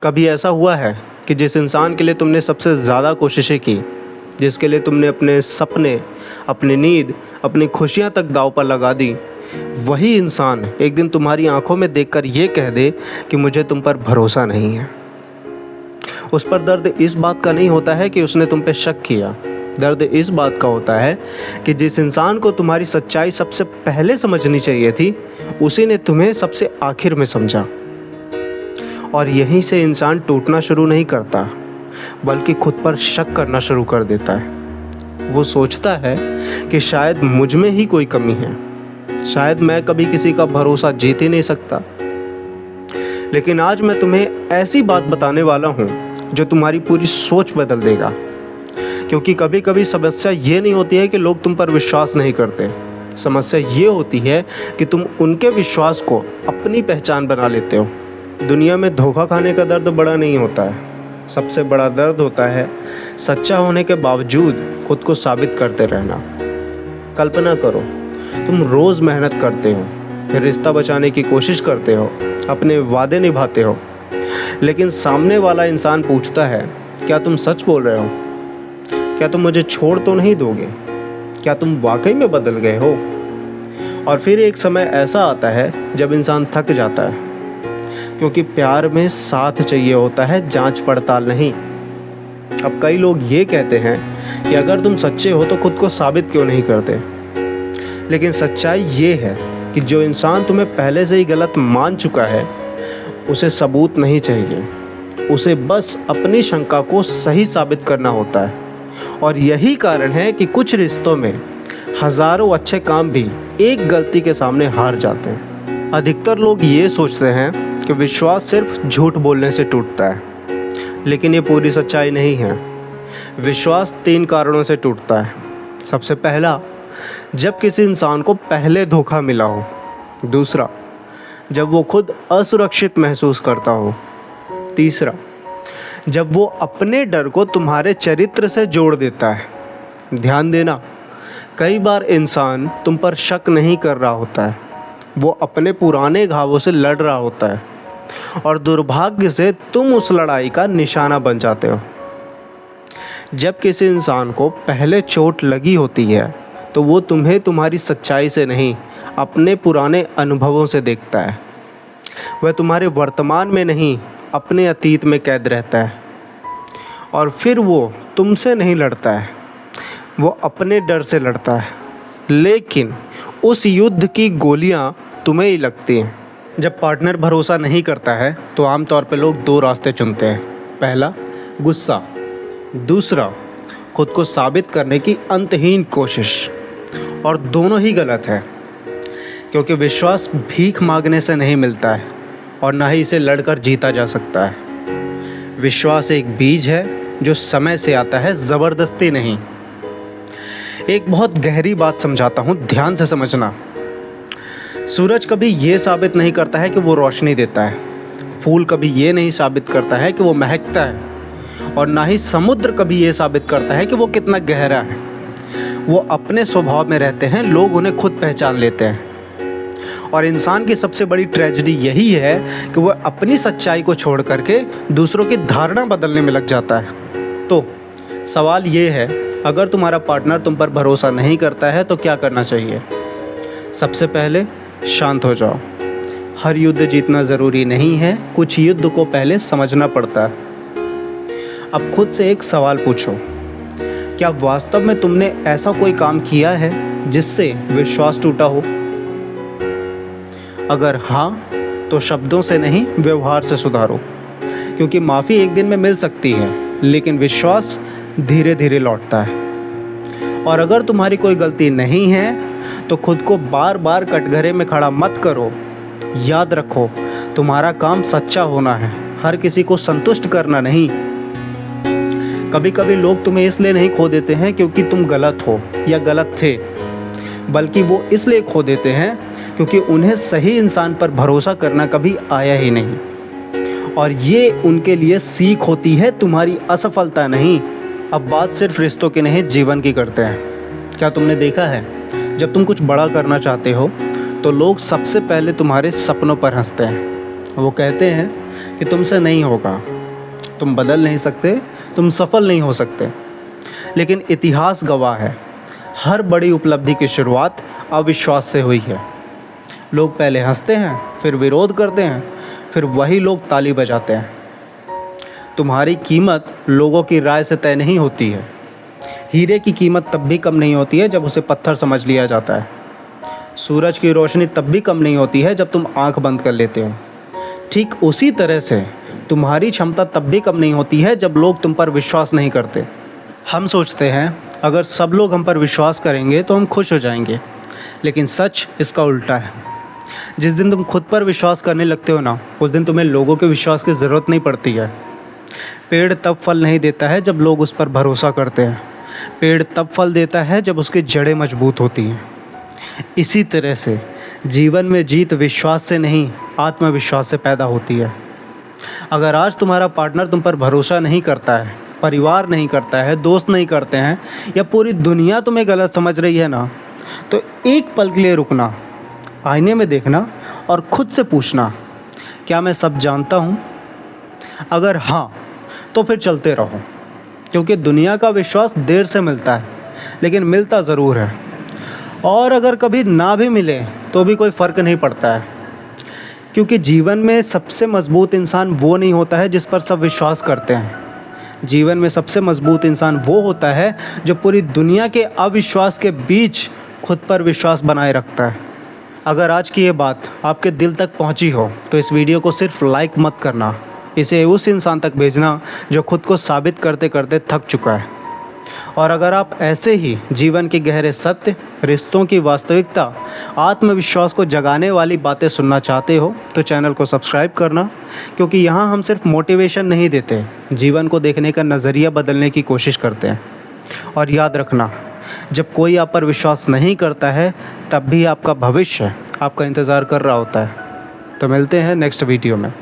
कभी ऐसा हुआ है कि जिस इंसान के लिए तुमने सबसे ज़्यादा कोशिशें की, जिसके लिए तुमने अपने सपने, अपनी नींद, अपनी खुशियाँ तक दाँव पर लगा दी, वही इंसान एक दिन तुम्हारी आंखों में देखकर ये कह दे कि मुझे तुम पर भरोसा नहीं है। उस पर दर्द इस बात का नहीं होता है कि उसने तुम पे शक किया। दर्द इस बात का होता है कि जिस इंसान को तुम्हारी सच्चाई सबसे पहले समझनी चाहिए थी, उसी ने तुम्हें सबसे आखिर में समझा। और यहीं से इंसान टूटना शुरू नहीं करता, बल्कि खुद पर शक करना शुरू कर देता है। वो सोचता है कि शायद मुझ में ही कोई कमी है, शायद मैं कभी किसी का भरोसा जीत ही नहीं सकता। लेकिन आज मैं तुम्हें ऐसी बात बताने वाला हूँ जो तुम्हारी पूरी सोच बदल देगा। क्योंकि कभी कभी समस्या ये नहीं होती है कि लोग तुम पर विश्वास नहीं करते, समस्या ये होती है कि तुम उनके विश्वास को अपनी पहचान बना लेते हो। दुनिया में धोखा खाने का दर्द बड़ा नहीं होता है, सबसे बड़ा दर्द होता है सच्चा होने के बावजूद खुद को साबित करते रहना। कल्पना करो, तुम रोज़ मेहनत करते हो, फिर रिश्ता बचाने की कोशिश करते हो, अपने वादे निभाते हो, लेकिन सामने वाला इंसान पूछता है, क्या तुम सच बोल रहे हो? क्या तुम मुझे छोड़ तो नहीं दोगे? क्या तुम वाकई में बदल गए हो? और फिर एक समय ऐसा आता है जब इंसान थक जाता है, क्योंकि प्यार में साथ चाहिए होता है, जांच पड़ताल नहीं। अब कई लोग ये कहते हैं कि अगर तुम सच्चे हो तो खुद को साबित क्यों नहीं करते? लेकिन सच्चाई ये है कि जो इंसान तुम्हें पहले से ही गलत मान चुका है, उसे सबूत नहीं चाहिए, उसे बस अपनी शंका को सही साबित करना होता है। और यही कारण है कि कुछ रिश्तों में हज़ारों अच्छे काम भी एक गलती के सामने हार जाते हैं। अधिकतर लोग ये सोचते हैं कि विश्वास सिर्फ झूठ बोलने से टूटता है, लेकिन ये पूरी सच्चाई नहीं है। विश्वास 3 कारणों से टूटता है। सबसे पहला, जब किसी इंसान को पहले धोखा मिला हो। दूसरा, जब वो खुद असुरक्षित महसूस करता हो। तीसरा, जब वो अपने डर को तुम्हारे चरित्र से जोड़ देता है। ध्यान देना, कई बार इंसान तुम पर शक नहीं कर रहा होता है, वो अपने पुराने घावों से लड़ रहा होता है, और दुर्भाग्य से तुम उस लड़ाई का निशाना बन जाते हो। जब किसी इंसान को पहले चोट लगी होती है तो वो तुम्हें तुम्हारी सच्चाई से नहीं, अपने पुराने अनुभवों से देखता है। वह तुम्हारे वर्तमान में नहीं, अपने अतीत में कैद रहता है। और फिर वो तुमसे नहीं लड़ता है, वो अपने डर से लड़ता है। लेकिन उस युद्ध की गोलियां तुम्हें ही लगती हैं। जब पार्टनर भरोसा नहीं करता है तो आमतौर पे लोग 2 रास्ते चुनते हैं। पहला, गुस्सा। दूसरा, खुद को साबित करने की अंतहीन कोशिश। और दोनों ही गलत है, क्योंकि विश्वास भीख मांगने से नहीं मिलता है, और ना ही इसे लड़कर जीता जा सकता है। विश्वास एक बीज है जो समय से आता है, ज़बरदस्ती नहीं। एक बहुत गहरी बात समझाता हूँ, ध्यान से समझना। सूरज कभी ये साबित नहीं करता है कि वो रोशनी देता है, फूल कभी ये नहीं साबित करता है कि वो महकता है, और ना ही समुद्र कभी ये साबित करता है कि वो कितना गहरा है। वो अपने स्वभाव में रहते हैं, लोग उन्हें खुद पहचान लेते हैं। और इंसान की सबसे बड़ी ट्रेजेडी यही है कि वह अपनी सच्चाई को छोड़ करके दूसरों की धारणा बदलने में लग जाता है। तो सवाल ये है, अगर तुम्हारा पार्टनर तुम पर भरोसा नहीं करता है तो क्या करना चाहिए? सबसे पहले शांत हो जाओ। हर युद्ध जीतना ज़रूरी नहीं है, कुछ युद्ध को पहले समझना पड़ता है। अब खुद से एक सवाल पूछो, क्या वास्तव में तुमने ऐसा कोई काम किया है जिससे विश्वास टूटा हो? अगर हाँ, तो शब्दों से नहीं, व्यवहार से सुधारो। क्योंकि माफ़ी एक दिन में मिल सकती है, लेकिन विश्वास धीरे धीरे लौटता है। और अगर तुम्हारी कोई गलती नहीं है तो खुद को बार बार कटघरे में खड़ा मत करो। याद रखो, तुम्हारा काम सच्चा होना है, हर किसी को संतुष्ट करना नहीं। कभी कभी लोग तुम्हें इसलिए नहीं खो देते हैं क्योंकि तुम गलत हो या गलत थे, बल्कि वो इसलिए खो देते हैं क्योंकि उन्हें सही इंसान पर भरोसा करना कभी आया ही नहीं। और ये उनके लिए सीख होती है, तुम्हारी असफलता नहीं। अब बात सिर्फ रिश्तों की नहीं, जीवन की करते हैं। क्या तुमने देखा है, जब तुम कुछ बड़ा करना चाहते हो तो लोग सबसे पहले तुम्हारे सपनों पर हंसते हैं। वो कहते हैं कि तुमसे नहीं होगा, तुम बदल नहीं सकते, तुम सफल नहीं हो सकते। लेकिन इतिहास गवाह है, हर बड़ी उपलब्धि की शुरुआत अविश्वास से हुई है। लोग पहले हंसते हैं, फिर विरोध करते हैं, फिर वही लोग ताली बजाते हैं। तुम्हारी कीमत लोगों की राय से तय नहीं होती है। हीरे की कीमत तब भी कम नहीं होती है जब उसे पत्थर समझ लिया जाता है। सूरज की रोशनी तब भी कम नहीं होती है जब तुम आंख बंद कर लेते हो। ठीक उसी तरह से तुम्हारी क्षमता तब भी कम नहीं होती है जब लोग तुम पर विश्वास नहीं करते। हम सोचते हैं अगर सब लोग हम पर विश्वास करेंगे तो हम खुश हो जाएंगे, लेकिन सच इसका उल्टा है। जिस दिन तुम खुद पर विश्वास करने लगते हो ना, उस दिन तुम्हें लोगों के विश्वास की ज़रूरत नहीं पड़ती है। पेड़ तब फल नहीं देता है जब लोग उस पर भरोसा करते हैं। पेड़ तब फल देता है जब उसकी जड़ें मजबूत होती हैं। इसी तरह से जीवन में जीत विश्वास से नहीं, आत्मविश्वास से पैदा होती है। अगर आज तुम्हारा पार्टनर तुम पर भरोसा नहीं करता है, परिवार नहीं करता है, दोस्त नहीं करते हैं, या पूरी दुनिया तुम्हें गलत समझ रही है ना, तो एक पल के लिए रुकना, आईने में देखना और खुद से पूछना, क्या मैं सब जानता हूँ? अगर हाँ, तो फिर चलते रहो, क्योंकि दुनिया का विश्वास देर से मिलता है, लेकिन मिलता ज़रूर है। और अगर कभी ना भी मिले तो भी कोई फ़र्क नहीं पड़ता है, क्योंकि जीवन में सबसे मजबूत इंसान वो नहीं होता है जिस पर सब विश्वास करते हैं। जीवन में सबसे मजबूत इंसान वो होता है जो पूरी दुनिया के अविश्वास के बीच खुद पर विश्वास बनाए रखता है। अगर आज की ये बात आपके दिल तक पहुंची हो तो इस वीडियो को सिर्फ लाइक मत करना, इसे उस इंसान तक भेजना जो खुद को साबित करते करते थक चुका है। और अगर आप ऐसे ही जीवन के गहरे सत्य, रिश्तों की वास्तविकता, आत्मविश्वास को जगाने वाली बातें सुनना चाहते हो तो चैनल को सब्सक्राइब करना, क्योंकि यहाँ हम सिर्फ मोटिवेशन नहीं देते, जीवन को देखने का नज़रिया बदलने की कोशिश करते हैं। और याद रखना, जब कोई आप पर विश्वास नहीं करता है तब भी आपका भविष्य आपका इंतज़ार कर रहा होता है। तो मिलते हैं नेक्स्ट वीडियो में।